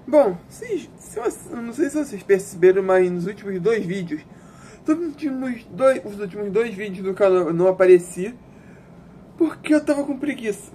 Bom, eu não sei se vocês perceberam, mas nos últimos dois vídeos, os últimos dois vídeos do canal eu não apareci porque eu tava com preguiça.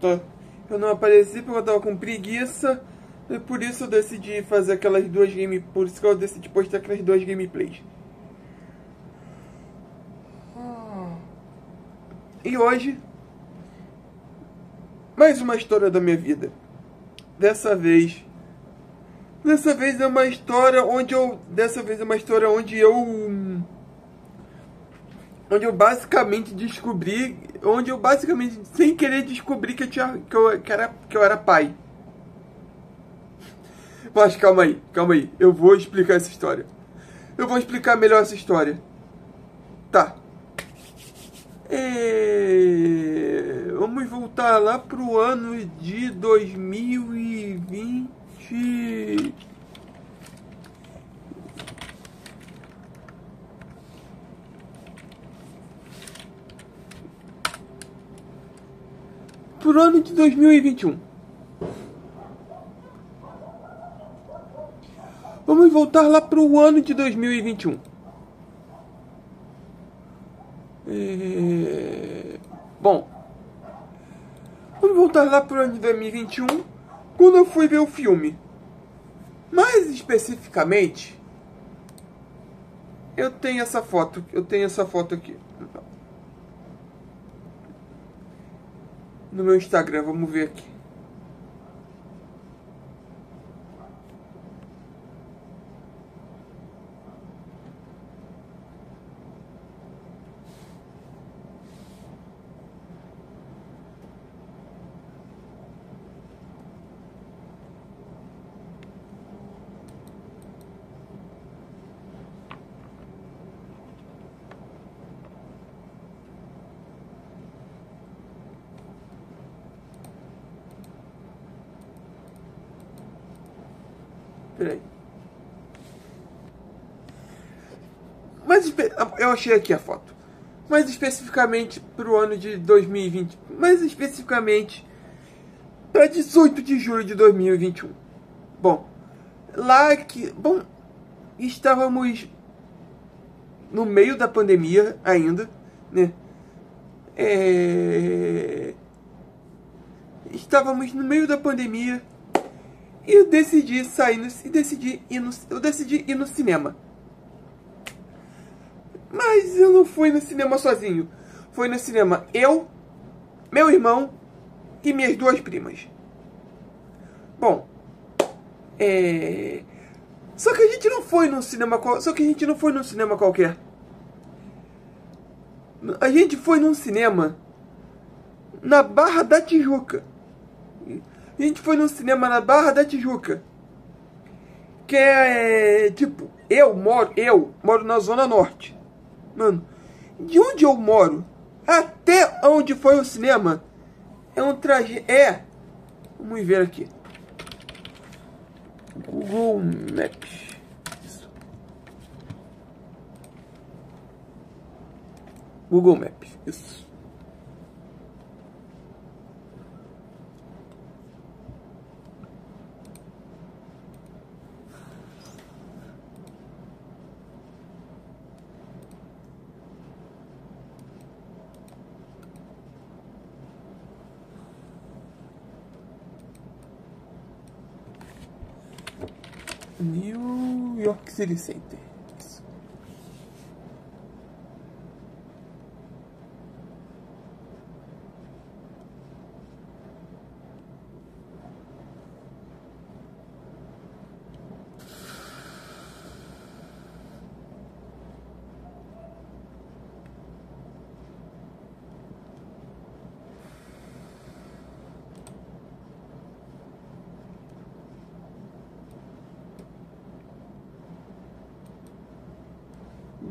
Tá? Eu não apareci porque eu tava com preguiça e por isso eu decidi fazer aquelas duas gameplays. Por isso que eu decidi postar aquelas duas gameplays. E hoje, mais uma história da minha vida. Dessa vez é uma história onde eu basicamente descobri, sem querer descobri que eu era pai. Mas calma aí, eu vou explicar essa história. Eu vou explicar melhor essa história. Tá. Vamos voltar lá pro ano de 2020. Pro ano de 2021. Vamos voltar lá pro ano de 2021. Bom, vamos voltar lá pro ano de 2021, quando eu fui ver o filme. Mais especificamente, eu tenho essa foto aqui no meu Instagram, vamos ver aqui. Peraí. Eu achei aqui a foto. Mais especificamente pro ano de 2020. Mais especificamente para 18 de julho de 2021. Bom, estávamos no meio da pandemia ainda, né? Estávamos no meio da pandemia e eu decidi ir no cinema. Mas eu não fui no cinema sozinho. Foi no cinema eu, meu irmão e minhas duas primas. Bom, só que a gente não foi num cinema qualquer. A gente foi num cinema na Barra da Tijuca. A gente foi num cinema na Barra da Tijuca. Que tipo, eu moro na Zona Norte. Mano, de onde eu moro até onde foi o cinema é um trajeto. Vamos ver aqui. Google Maps. Isso. Google Maps. Isso. New York City Center. Isso.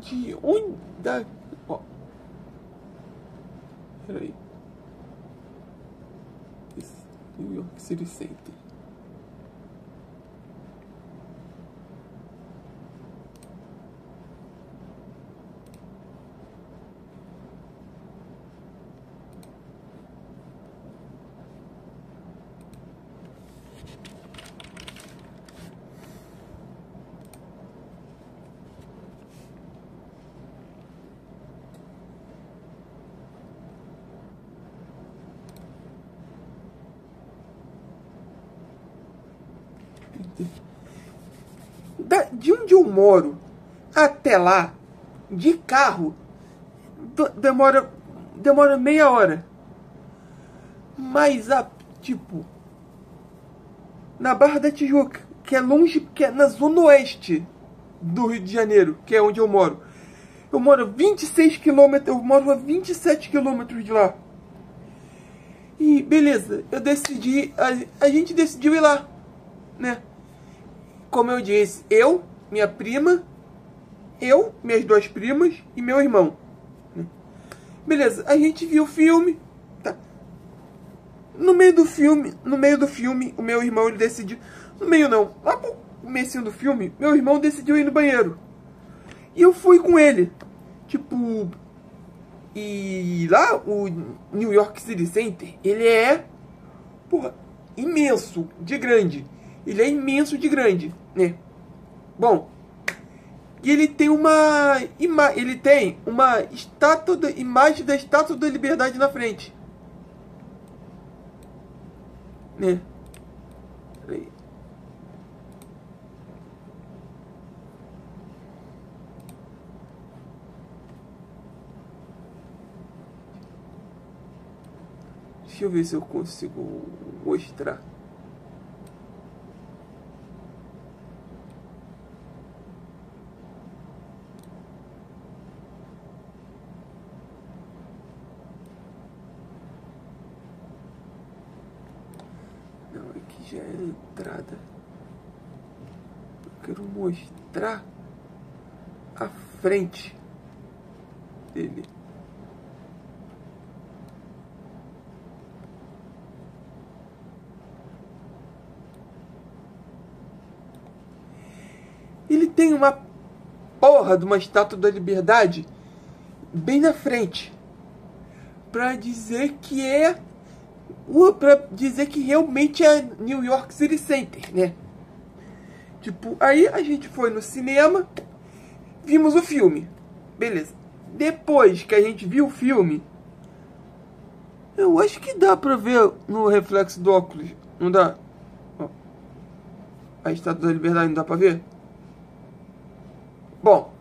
De onde ó. Peraí. New York City Center. De onde eu moro até lá, de carro, demora meia hora. Mas, tipo, na Barra da Tijuca, que é longe, que é na zona oeste do Rio de Janeiro, que é onde eu moro. Eu moro a 26 quilômetros, eu moro a 27 quilômetros de lá. E beleza, eu decidi, a gente decidiu ir lá, né? Como eu disse, eu, minha prima, minhas duas primas e meu irmão. Beleza, a gente viu o filme, tá? No meio do filme, o meu irmão, ele decidiu... No meio não, lá pro comecinho do filme, meu irmão decidiu ir no banheiro. E eu fui com ele. Tipo... E lá, o New York City Center, ele é... Porra, imenso de grande. Ele é imenso de grande, né? Bom... E ele tem uma imagem da Estátua da Liberdade na frente. Né? Peraí. Deixa eu ver se eu consigo mostrar. Não, aqui já é a entrada. Eu quero mostrar a frente dele. Ele tem uma porra de uma Estátua da Liberdade bem na frente, pra dizer que realmente é New York City Center, né? Tipo, aí a gente foi no cinema, vimos o filme, beleza. Depois que a gente viu o filme, eu acho que dá pra ver no reflexo do óculos, não dá? Ó, a Estátua da Liberdade não dá pra ver? Bom,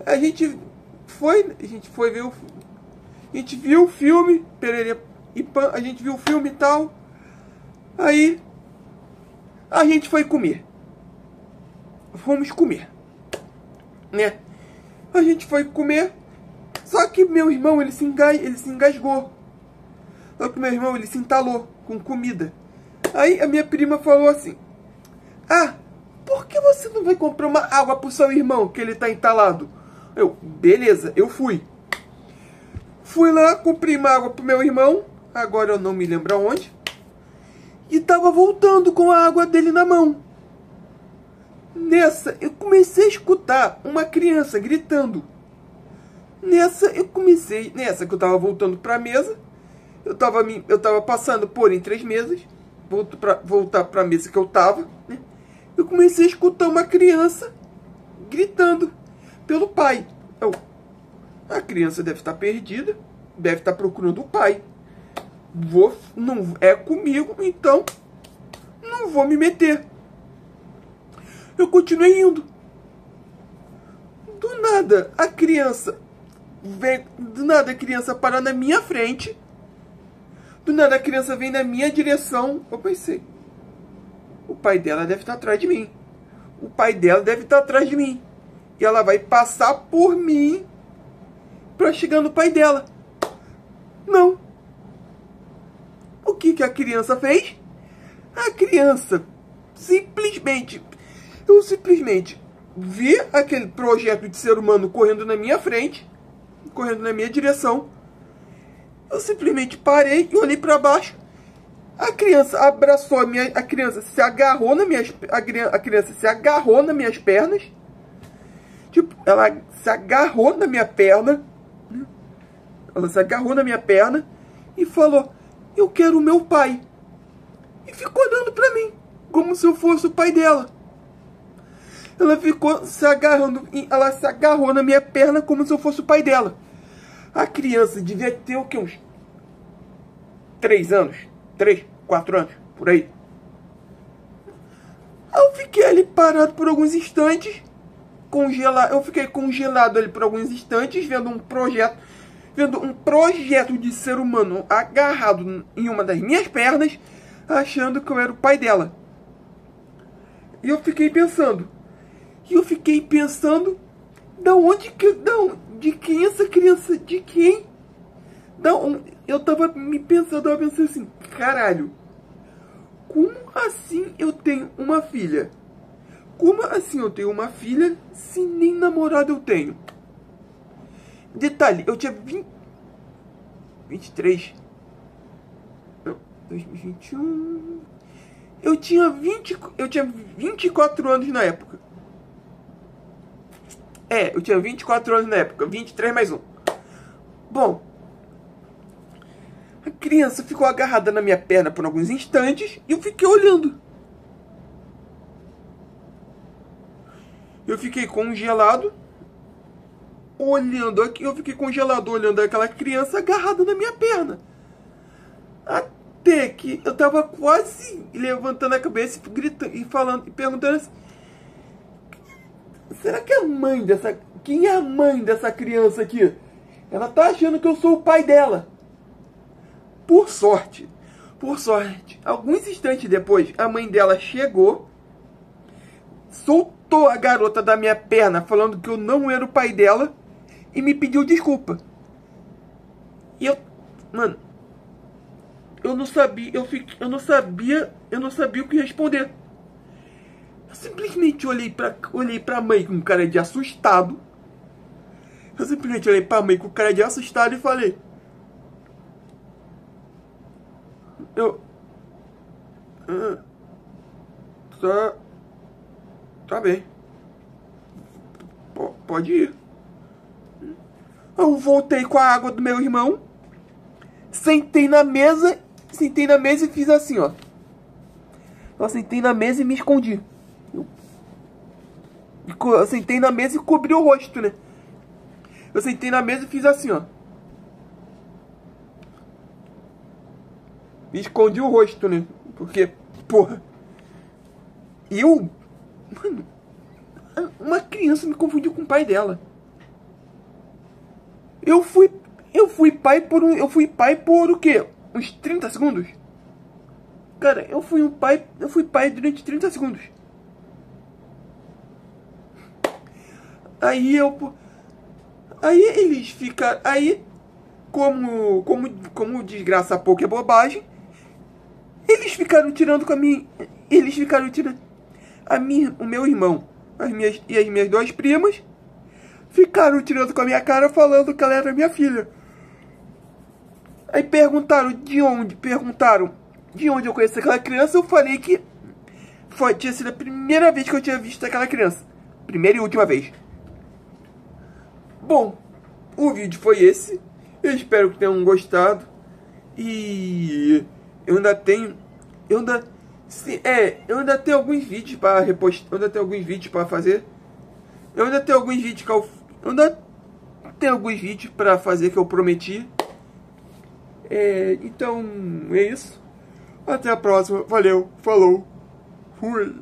a gente foi ver a gente viu o filme, a gente viu o filme e tal. Aí a gente foi comer. Fomos comer, né? A gente foi comer. Só que meu irmão, ele se engasgou. Só que meu irmão, ele se entalou com comida. Aí a minha prima falou assim: ah, por que você não vai comprar uma água pro seu irmão, que ele tá entalado? Eu, beleza, eu fui. Fui lá, comprei uma água pro meu irmão. Agora eu não me lembro aonde. E tava voltando com a água dele na mão. Nessa, eu comecei a escutar uma criança gritando. Nessa que eu tava voltando pra mesa. Eu tava passando por entre as mesas. Voltar pra mesa que eu tava, né? Eu comecei a escutar uma criança gritando pelo pai. A criança deve estar perdida, deve estar procurando o pai. Não é comigo, então não vou me meter. Eu continuei indo. Do nada a criança para na minha frente. Do nada a criança vem na minha direção. Eu pensei, o pai dela deve estar atrás de mim. O pai dela deve estar atrás de mim. E ela vai passar por mim para chegar no pai dela. Não. O que a criança fez? A criança eu simplesmente vi aquele projeto de ser humano correndo na minha frente, correndo na minha direção. Eu simplesmente parei e olhei para baixo. A criança abraçou a criança se agarrou nas minhas pernas. Tipo, ela se agarrou na minha perna. Ela se agarrou na minha perna e falou: eu quero o meu pai. E ficou olhando pra mim, como se eu fosse o pai dela. Ela ficou se agarrando, ela se agarrou na minha perna como se eu fosse o pai dela. A criança devia ter o quê? 3 anos. 3, 4 anos, por aí. Eu fiquei ali parado por alguns instantes. Eu fiquei congelado ali por alguns instantes, vendo um projeto de ser humano agarrado em uma das minhas pernas, achando que eu era o pai dela. E eu fiquei pensando, de quem essa criança, de quem? Eu tava pensando assim, caralho, como assim eu tenho uma filha? Como assim eu tenho uma filha se nem namorado eu tenho? Detalhe, eu tinha 23... Não, 2021... Eu tinha 24 anos na época. Eu tinha 24 anos na época. 23 mais 1. Bom, a criança ficou agarrada na minha perna por alguns instantes e eu fiquei olhando. Eu fiquei congelado olhando aquela criança agarrada na minha perna. Até que eu tava quase levantando a cabeça e gritando e falando e perguntando assim: será que quem é a mãe dessa criança aqui? Ela tá achando que eu sou o pai dela. Por sorte, alguns instantes depois, a mãe dela chegou, soltou a garota da minha perna, falando que eu não era o pai dela, e me pediu desculpa. E eu não sabia o que responder. Eu simplesmente olhei pra mãe com cara de assustado. E falei: Tá bem. Pode ir. Eu voltei com a água do meu irmão. Sentei na mesa e fiz assim, ó. Eu sentei na mesa e me escondi. Eu sentei na mesa e cobri o rosto, né? Eu sentei na mesa e fiz assim, ó. Me escondi o rosto, né? Porque, porra. Mano, uma criança me confundiu com o pai dela. Eu fui pai por o quê? Uns 30 segundos? Cara, eu fui pai durante 30 segundos. Aí eles ficaram, como desgraça pouco é bobagem, eles ficaram tirando o meu irmão, as minhas 2 primas, ficaram tirando com a minha cara, falando que ela era minha filha. Aí perguntaram de onde eu conheci aquela criança. Eu falei que tinha sido a primeira vez que eu tinha visto aquela criança. Primeira e última vez. Bom, o vídeo foi esse. Eu espero que tenham gostado. E eu ainda tenho alguns vídeos para repostar. Eu ainda tenho alguns vídeos para fazer. Eu ainda tenho alguns vídeos para fazer que eu prometi. Então é isso. Até a próxima. Valeu. Falou. Fui.